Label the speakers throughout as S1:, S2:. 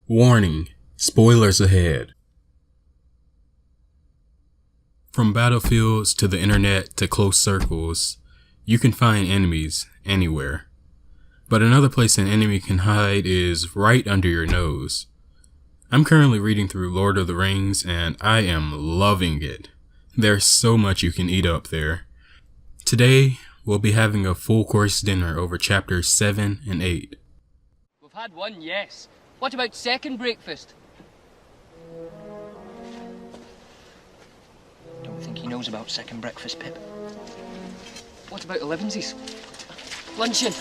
S1: Warning, spoilers ahead. From battlefields to the internet to close circles, you can find enemies anywhere. But another place an enemy can hide is right under your nose. I'm currently reading through Lord of the Rings and I am loving it. There's so much you can eat up there. Today, we'll be having a full course dinner over chapters 7 and 8.
S2: We've had one, yes. What about second breakfast?
S3: Don't think he knows about second breakfast, Pip.
S2: What about elevensies? Luncheon,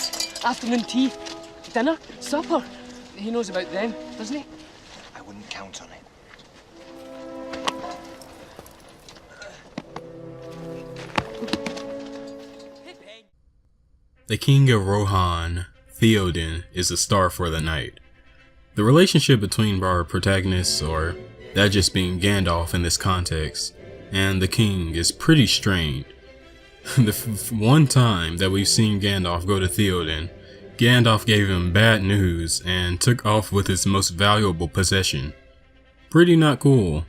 S2: afternoon tea, dinner, supper. He knows about them, doesn't he?
S3: I wouldn't count on it.
S1: The king of Rohan, Theoden, is the star for the night. The relationship between our protagonists, or that just being Gandalf in this context, and the king is pretty strained. The one time that we've seen Gandalf go to Theoden, Gandalf gave him bad news and took off with his most valuable possession. Pretty not cool.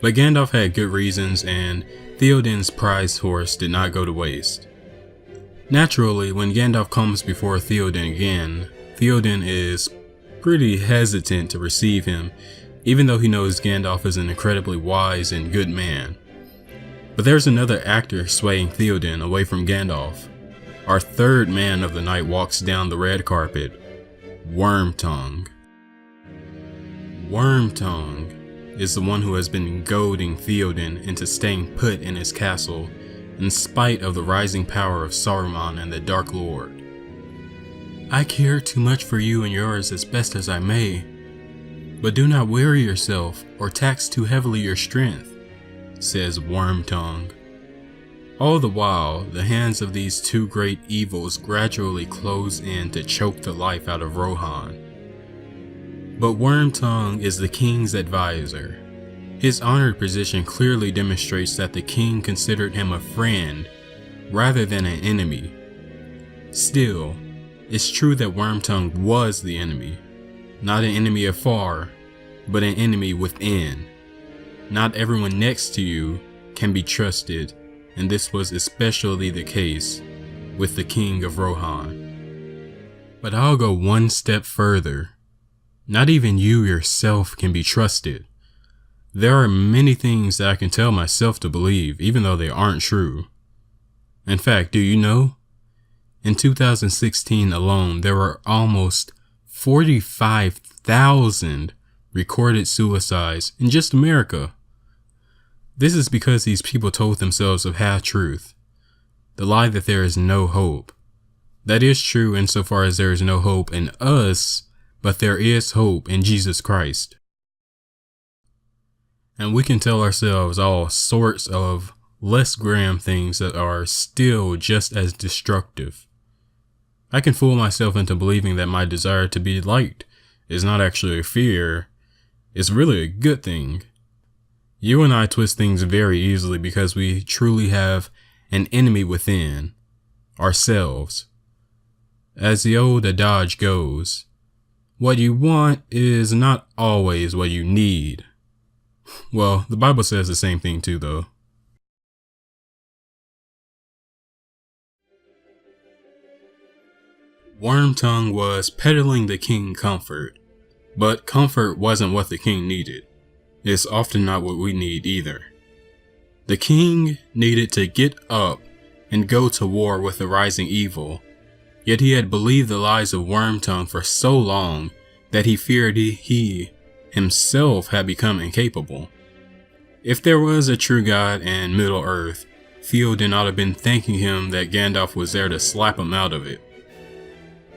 S1: But Gandalf had good reasons and Theoden's prized horse did not go to waste. Naturally, when Gandalf comes before Theoden again, Theoden is pretty hesitant to receive him, even though he knows Gandalf is an incredibly wise and good man. But there's another actor swaying Theoden away from Gandalf. Our third man of the night walks down the red carpet, Wormtongue. Wormtongue is the one who has been goading Theoden into staying put in his castle in spite of the rising power of Saruman and the Dark Lord. I care too much for you and yours as best as I may, but do not weary yourself or tax too heavily your strength, says Wormtongue. All the while, the hands of these two great evils gradually close in to choke the life out of Rohan. But Wormtongue is the king's advisor. His honored position clearly demonstrates that the king considered him a friend rather than an enemy. Still, it's true that Wormtongue was the enemy. Not an enemy afar, but an enemy within. Not everyone next to you can be trusted, and this was especially the case with the king of Rohan. But I'll go one step further. Not even you yourself can be trusted. There are many things that I can tell myself to believe, even though they aren't true. In fact, do you know? In 2016 alone, there were almost 45,000 recorded suicides in just America. This is because these people told themselves of half-truth, the lie that there is no hope. That is true insofar as there is no hope in us, but there is hope in Jesus Christ. And we can tell ourselves all sorts of less gram things that are still just as destructive. I can fool myself into believing that my desire to be liked is not actually a fear, it's really a good thing. You and I twist things very easily because we truly have an enemy within, ourselves. As the old adage goes, what you want is not always what you need. Well, the Bible says the same thing too, though. Wormtongue was peddling the king comfort, but comfort wasn't what the king needed. It's often not what we need either. The king needed to get up and go to war with the rising evil, yet he had believed the lies of Wormtongue for so long that he feared he himself had become incapable. If there was a true God in Middle Earth, Theoden ought to have been thanking him that Gandalf was there to slap him out of it.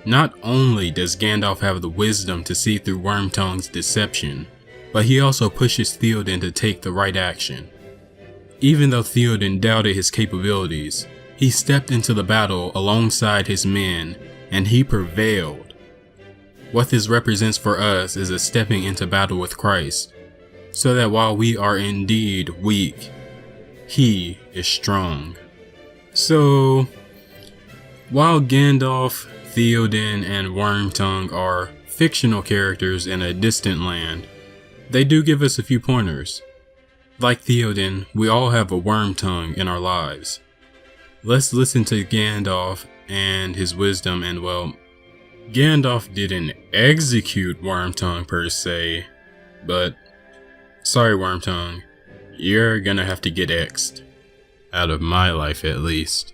S1: Not only does Gandalf have the wisdom to see through Wormtongue's deception, but he also pushes Theoden to take the right action. Even though Theoden doubted his capabilities, he stepped into the battle alongside his men, and he prevailed. What this represents for us is a stepping into battle with Christ, so that while we are indeed weak, he is strong. So, while Gandalf, Theoden, and Wormtongue are fictional characters in a distant land, they do give us a few pointers. Like Theoden, we all have a Wormtongue in our lives. Let's listen to Gandalf and his wisdom, and well, Gandalf didn't execute Wormtongue per se, but sorry Wormtongue, you're gonna have to get X'd. Out of my life at least.